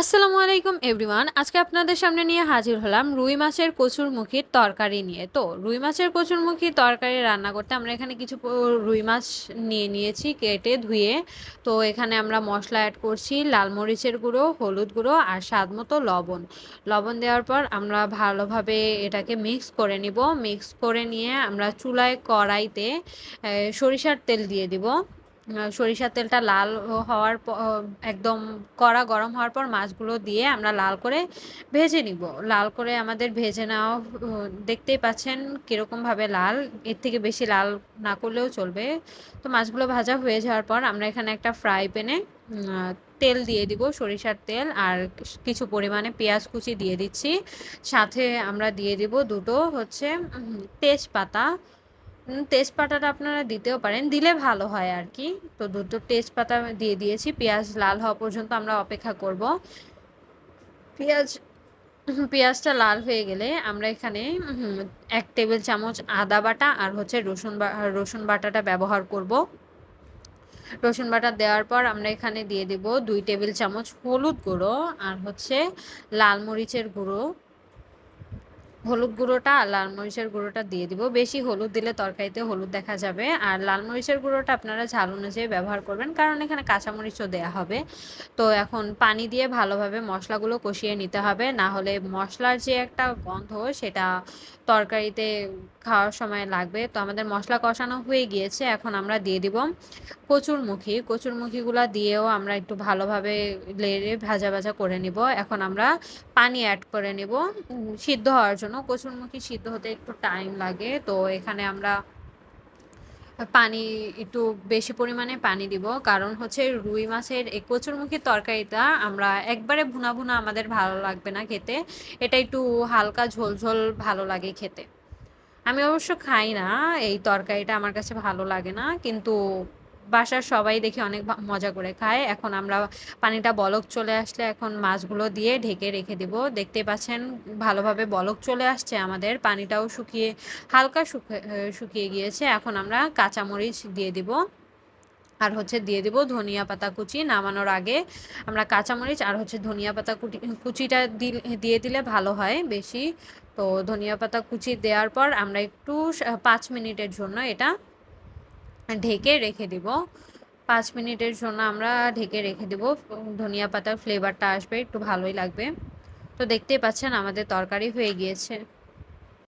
আসসালামু আলাইকুম এভরিওয়ান। আজকে আপনাদের সামনে নিয়ে হাজির হলাম রুই মাছের কচুরমুখির তরকারি নিয়ে। তো রুই মাছের কচুরমুখির তরকারি রান্না করতে আমরা এখানে কিছু রুই মাছ নিয়ে নিয়েছি কেটে ধুয়ে। তো এখানে আমরা মশলা অ্যাড করছি লাল মরিচের গুঁড়ো, হলুদ গুঁড়ো আর স্বাদ মতো লবণ। লবণ দেওয়ার পর আমরা ভালোভাবে এটাকে মিক্স করে নিব। মিক্স করে নিয়ে আমরা চুলায় কড়াইতে সরিষার তেল দিয়ে দিব। সরিষার তেলটা লাল হওয়ার একদম কড়া গরম হওয়ার পর মাছগুলো দিয়ে আমরা লাল করে ভেজে নিব। লাল করে আমাদের ভেজে নেওয়া দেখতেই পাচ্ছেন কীরকমভাবে লাল, এর থেকে বেশি লাল না করলেও চলবে। তো মাছগুলো ভাজা হয়ে যাওয়ার পর আমরা এখানে একটা ফ্রাই প্যানে তেল দিয়ে দিব, সরিষার তেল, আর কিছু পরিমাণে পেঁয়াজ কুচি দিয়ে দিচ্ছি। সাথে আমরা দিয়ে দিব দুটো তেজপাতা। তেজপাতাটা আপনারা দিতেও পারেন, দিলে ভালো হয় আর কি। তো দুটো তেজপাতা দিয়ে দিয়েছি। পেঁয়াজ লাল হওয়া পর্যন্ত আমরা অপেক্ষা করব। পেঁয়াজ পেঁয়াজটা লাল হয়ে গেলে আমরা এখানে 1 টেবিল চামচ আদা বাটা আর রসুন বাটাটা ব্যবহার করব। রসুন বাটা দেওয়ার পর আমরা এখানে দিয়ে দিব 2 টেবিল চামচ হলুদ গুঁড়ো আর লাল মরিচের গুঁড়ো। হলুদ গুঁড়োটা আর লাল মরিচের গুঁড়োটা দিয়ে দিব। বেশি হলুদ দিলে তরকারিতে হলুদ দেখা যাবে। আর লাল মরিচের গুঁড়োটা আপনারা ঝাল অনুযায়ী ব্যবহার করবেন, কারণ এখানে কাঁচামরিচও দেয়া হবে। তো এখন পানি দিয়ে ভালোভাবে মশলাগুলো কষিয়ে নিতে হবে, না হলে মশলার যে একটা গন্ধ সেটা তরকারিতে খাওয়ার সময় লাগবে। তো আমাদের মশলা কষানো হয়ে গিয়েছে, এখন আমরা দিয়ে দিব কচুরমুখিগুলো দিয়েও আমরা একটু ভালোভাবে লেড়ে ভাজা ভাজা করে নিব। এখন আমরা পানি অ্যাড করে নিব সিদ্ধ হওয়ার জন্য। কচুরমুখী সিদ্ধ হতে একটু টাইম লাগে, তো এখানে আমরা পানি একটু বেশি পরিমাণে পানি দিব, কারণ রুই মাছের এই কচুরমুখির তরকারিটা আমরা একবারে ভুনা ভুনা আমাদের ভালো লাগবে না খেতে। এটা একটু হালকা ঝোল ঝোল ভালো লাগে খেতে। আমি অবশ্য খাই না এই তরকারিটা, আমার কাছে ভালো লাগে না, কিন্তু বাসার সবাই দেখি অনেক মজা করে খায়। এখন আমরা পানিটা বলক চলে আসলে এখন মাছগুলো দিয়ে ঢেকে রেখে দিব। দেখতে পাচ্ছেন ভালোভাবে বলক চলে আসছে, আমাদের পানিটাও হালকা শুকিয়ে গিয়েছে। এখন আমরা কাঁচামরিচ দিয়ে দিব আর দিয়ে দিব ধনিয়া পাতা কুচি। নামানোর আগে আমরা কাঁচামরিচ আর ধনিয়া পাতা কুচিটা দিয়ে দিলে ভালো হয় বেশি। তো ধনিয়া পাতা কুচি দেওয়ার পর আমরা একটু 5 মিনিটের জন্য এটা ঢেকে রেখে দিব। 5 মিনিটের জন্য আমরা ঢেকে রেখে দিব। ধনিয়া পাতার ফ্লেভারটা আসবে, একটু ভালোই লাগবে। তো দেখতেই পাচ্ছেন আমাদের তরকারি হয়ে গিয়েছে।